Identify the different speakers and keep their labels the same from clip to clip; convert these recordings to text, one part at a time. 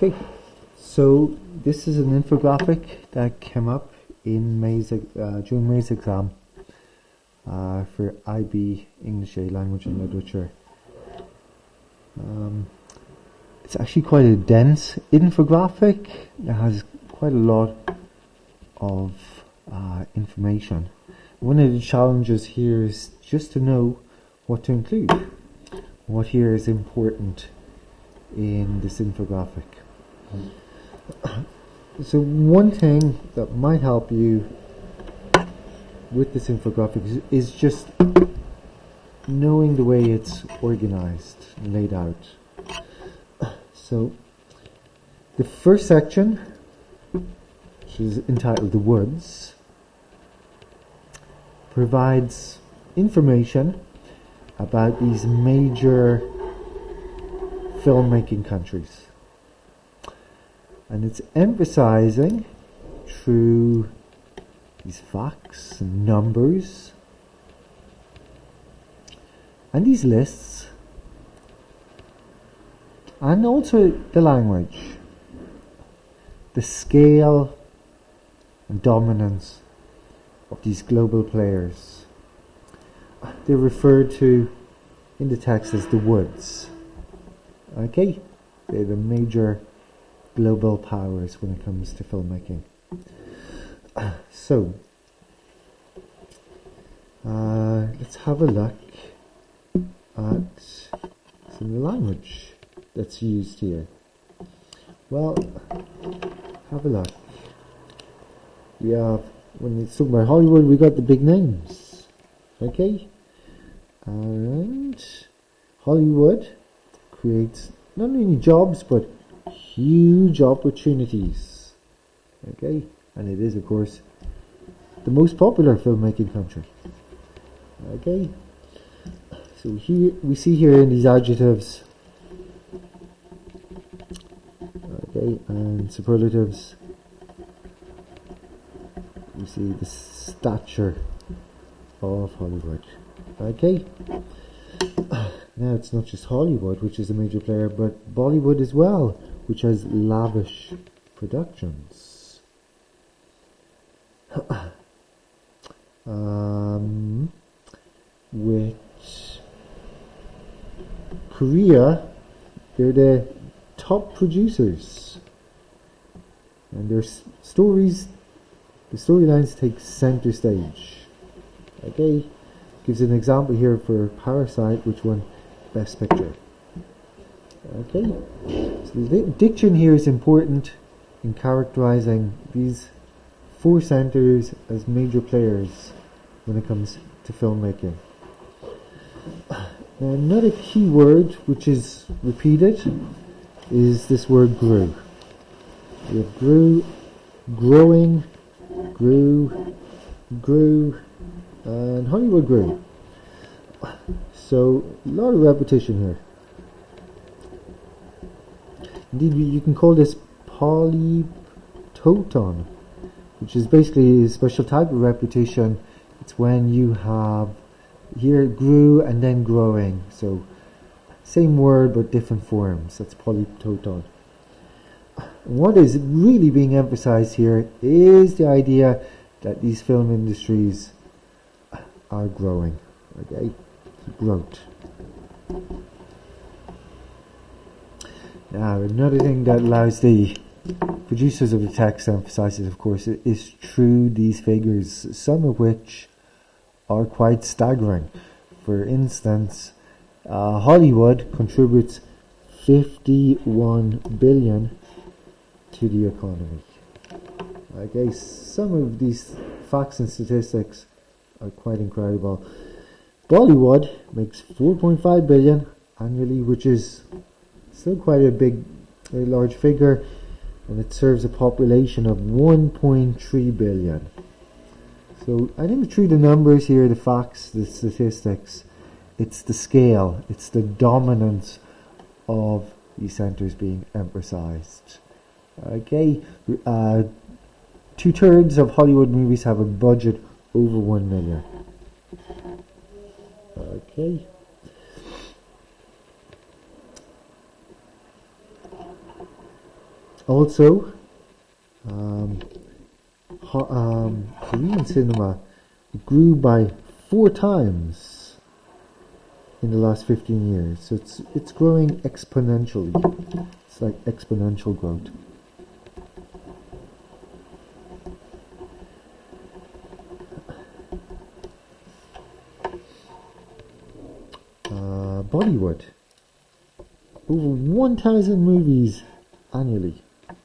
Speaker 1: Okay, so this is an infographic that came up in during May's exam for IB English A Language and Literature. It's actually quite a dense infographic. It has quite a lot of information. One of the challenges here is just to know what to include. What here is important in this infographic. So one thing that might help you with this infographic is just knowing the way it's organized and laid out. So the first section, which is entitled The Woods, provides information about these major filmmaking countries. And it's emphasizing through these facts and numbers and these lists, and also the language, the scale and dominance of these global players. They're referred to in the text as the woods. Okay, they're the major global powers when it comes to filmmaking. So let's have a look at some of the language that's used here. Well, have a look. We have, when it's talking about Hollywood, we got the big names. Okay, and Hollywood creates not only jobs but huge opportunities. Okay, and it is, of course, the most popular filmmaking country. Okay, so here we see here in these adjectives, okay, and superlatives, we see the stature of Hollywood. Okay, now it's not just Hollywood which is a major player, but Bollywood as well, which has lavish productions. Which Korea, they're the top producers, and their stories, the storylines take center stage. Okay, gives an example here for Parasite, which won Best Picture. Okay, so the diction here is important in characterizing these four centers as major players when it comes to filmmaking. Now, another key word which is repeated is this word grew. We have grew, growing, grew, and Hollywood grew. So a lot of repetition here. Indeed, you can call this polytoton, which is basically a special type of repetition. It's when you have here grew and then growing. So same word but different forms. That's polytoton. What is really being emphasized here is the idea that these film industries are growing. Okay, growth. Now, another thing that allows the producers of the text to emphasize it, of course, is through these figures, some of which are quite staggering. For instance, Hollywood contributes 51 billion to the economy. Okay, some of these facts and statistics are quite incredible. Bollywood makes 4.5 billion annually, which is still quite a very large figure, and it serves a population of 1.3 billion. So I think through the numbers here, the facts, the statistics, it's the scale, it's the dominance of these centers being emphasized. Okay, 2/3 of Hollywood movies have a budget over 1 million. Okay. Also, Korean cinema grew by 4 times in the last 15 years. So it's growing exponentially. It's like exponential growth. Bollywood. Over 1,000 movies annually.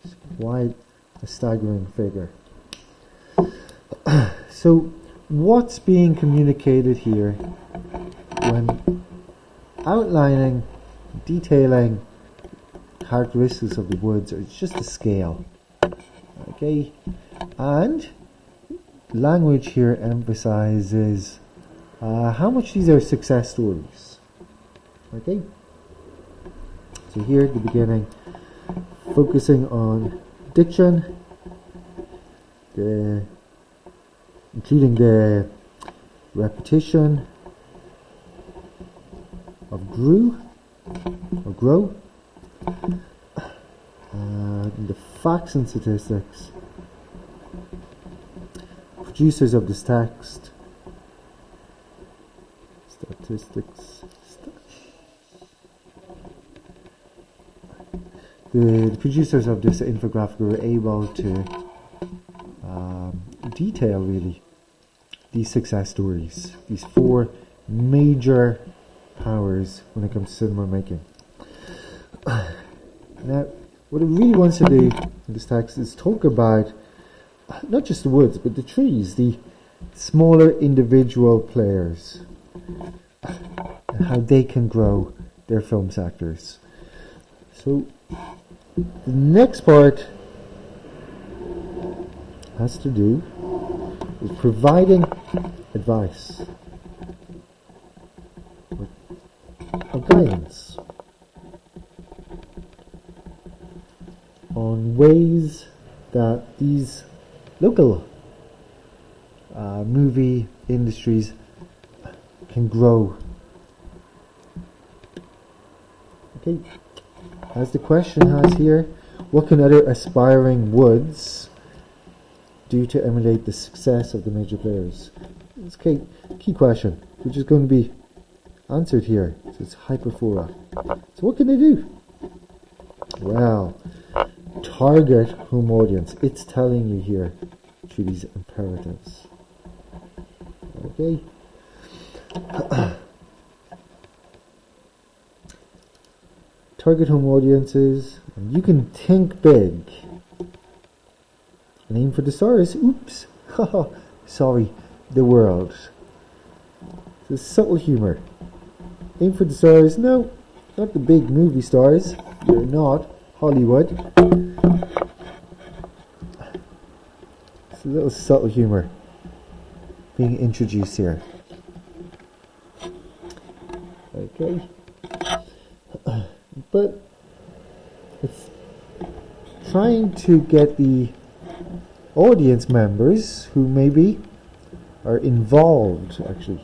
Speaker 1: It's quite a staggering figure. So, what's being communicated here when outlining, detailing characteristics of the woods? It's just a scale. Okay? And language here emphasizes how much these are success stories. Okay? So here at the beginning, focusing on diction, including the repetition of grow, the facts and statistics, producers of this text, the producers of this infographic were able to detail really these success stories, these 4 major powers when it comes to cinema making. Now, what it really wants to do in this text is talk about not just the woods, but the trees, the smaller individual players, and how they can grow their film sectors. So, the next part has to do with providing advice or guidance on ways that these local movie industries can grow. Okay, as the question has here, what can other aspiring woods do to emulate the success of the major players? It's a key question, which is going to be answered here. So it's hyperfora. So what can they do? Well, target home audience. It's telling you here through these imperatives. Okay. Target home audiences. And you can think big. And aim for the stars. Oops. Sorry. The world. It's subtle humor. Aim for the stars. No, not the big movie stars. You're not Hollywood. It's a little subtle humor being introduced here. Okay. But it's trying to get the audience members who maybe are involved actually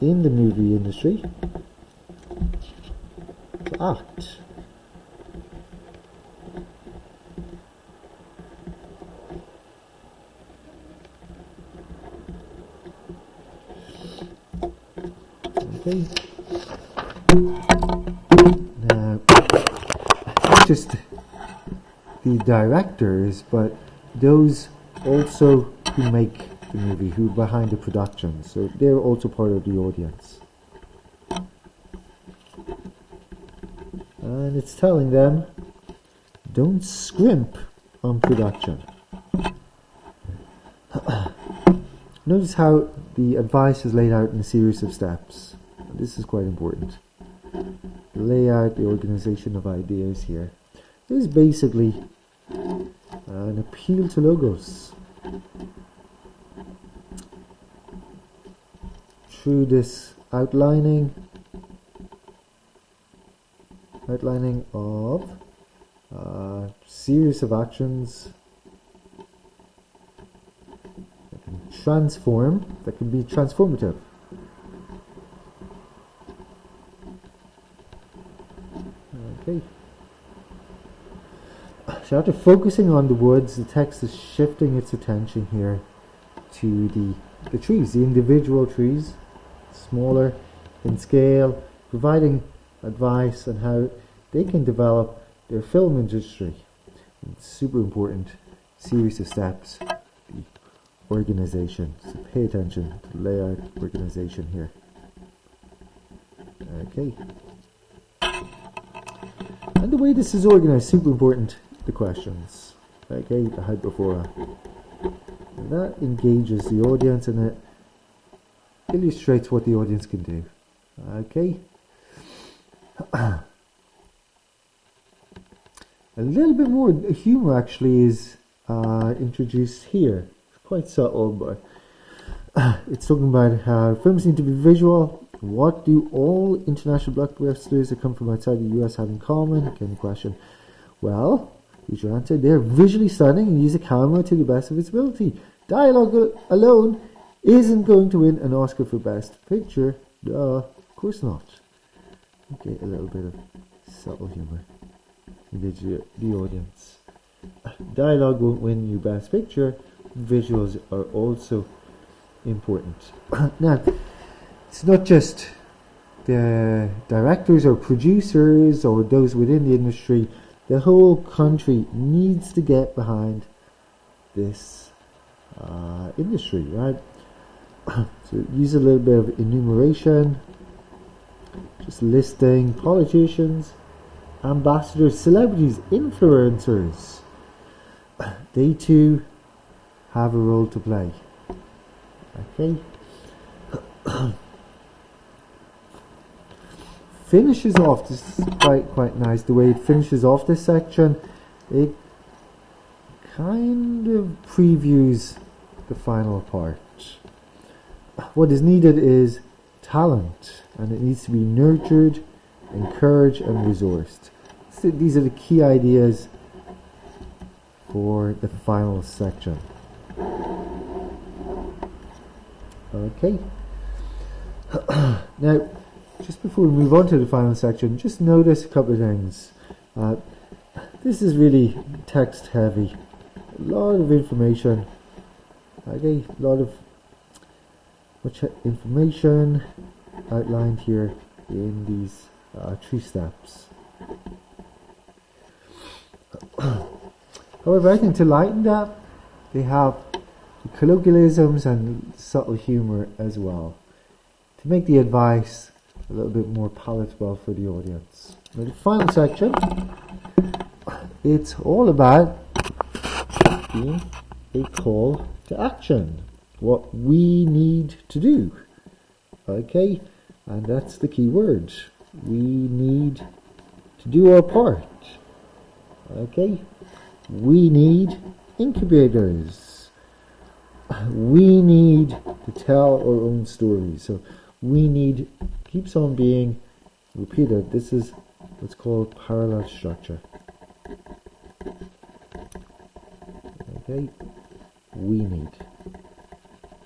Speaker 1: in the movie industry to act. Okay. Now, not just the directors, but those also who make the movie, who are behind the production. So they're also part of the audience. And it's telling them, don't scrimp on production. Notice how the advice is laid out in a series of steps. This is quite important. Lay out the organization of ideas here. This is basically an appeal to logos. Through this outlining of a series of actions that can be transformative. Okay. So after focusing on the woods, the text is shifting its attention here to the trees, the individual trees, smaller in scale, providing advice on how they can develop their film industry. It's super important series of steps. The organization. So pay attention to layout, organization here. Okay. And the way this is organized, super important, the questions. Okay, the hyperfora. And that engages the audience and it illustrates what the audience can do. Okay. A little bit more humor actually is introduced here. It's quite subtle, but it's talking about how films need to be visual. What do all international blockbusters that come from outside the US have in common? Again, the question. Well, here's your answer. They're visually stunning and use a camera to the best of its ability. Dialogue alone isn't going to win an Oscar for Best Picture. Duh, of course not. Okay, a little bit of subtle humor. Engage the audience. Dialogue won't win you Best Picture. Visuals are also important. Now, it's not just the directors or producers or those within the industry. The whole country needs to get behind this industry, right? So use a little bit of enumeration, just listing politicians, ambassadors, celebrities, influencers. They too have a role to play. Okay. Finishes off, this is quite nice, the way it finishes off this section. It kind of previews the final part. What is needed is talent, and it needs to be nurtured, encouraged and resourced. So these are the key ideas for the final section. Okay. Now, just before we move on to the final section, just notice a couple of things. This is really text heavy. A lot of information. Okay, a lot of much information outlined here in these 3 steps. However, I think to lighten that, they have the colloquialisms and subtle humor as well, to make the advice a little bit more palatable for the audience. Now, the final section, it's all about being a call to action. What we need to do. Okay, and that's the key word. We need to do our part. Okay, we need incubators. We need to tell our own stories. So we need keeps on being repeated. This is what's called parallel structure. Okay, we need.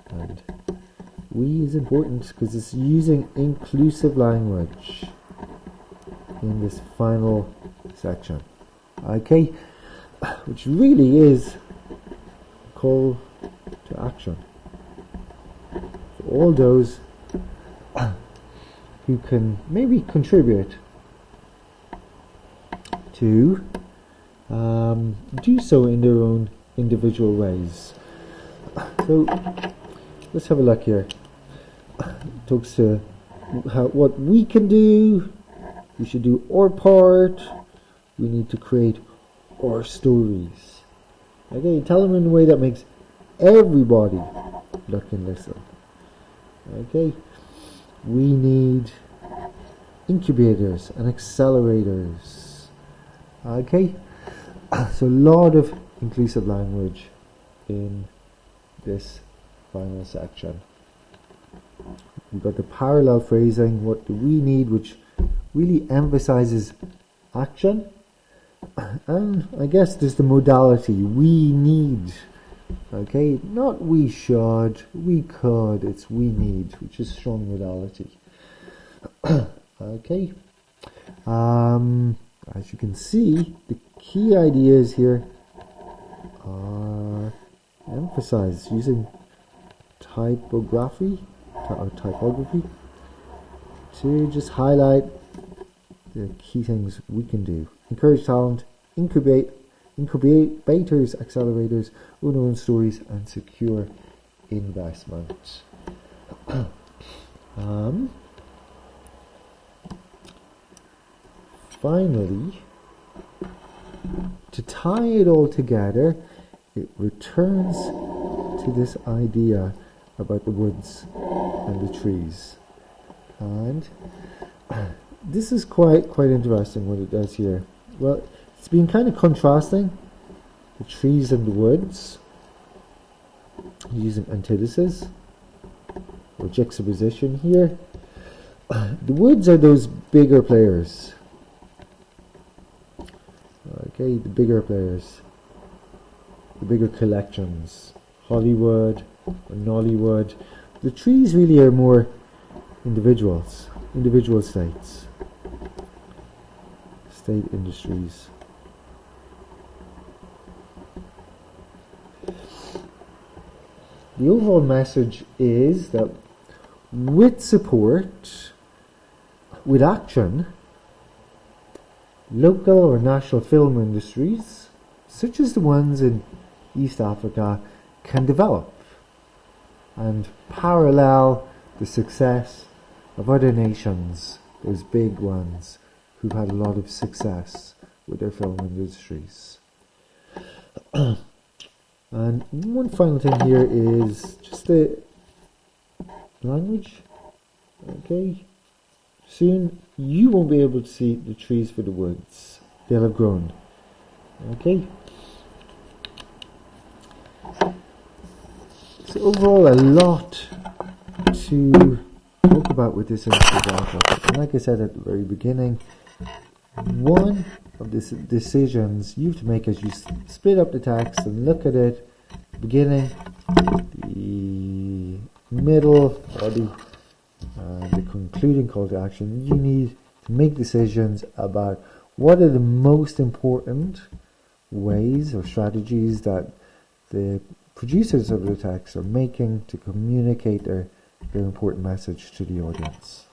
Speaker 1: And we is important because it's using inclusive language in this final section. Okay, which really is a call to action for all those who can maybe contribute to do so in their own individual ways. So let's have a look here. It talks to what we can do. We should do our part. We need to create our stories. Okay, tell them in a way that makes everybody look and listen. Okay, we need incubators and accelerators. Okay, so a lot of inclusive language in this final section. We've got the parallel phrasing, what do we need, which really emphasizes action. And I guess there's the modality, we need. Okay, not we should, we could, it's we need, which is strong modality. Okay. As you can see, the key ideas here are emphasized using typography to just highlight the key things we can do. Encourage talent, incubators, accelerators, unknown stories, and secure investment. Finally, to tie it all together, it returns to this idea about the woods and the trees. And this is quite interesting what it does here. Well, it's been kind of contrasting the trees and the woods, using antithesis or juxtaposition here. The woods are those bigger players. Okay, the bigger players, the bigger collections, Hollywood or Nollywood. The trees really are more individual states, state industries. The overall message is that with support, with action, local or national film industries, such as the ones in East Africa, can develop and parallel the success of other nations, those big ones who've had a lot of success with their film industries. And one final thing here is just the language. Okay, soon you won't be able to see the trees for the woods. They'll have grown. Okay. So overall, a lot to talk about with this infographic. And like I said at the very beginning, one of the decisions you have to make as you split up the text and look at it, the beginning, the middle, body, and the concluding call to action. You need to make decisions about what are the most important ways or strategies that the producers of the text are making to communicate their important message to the audience.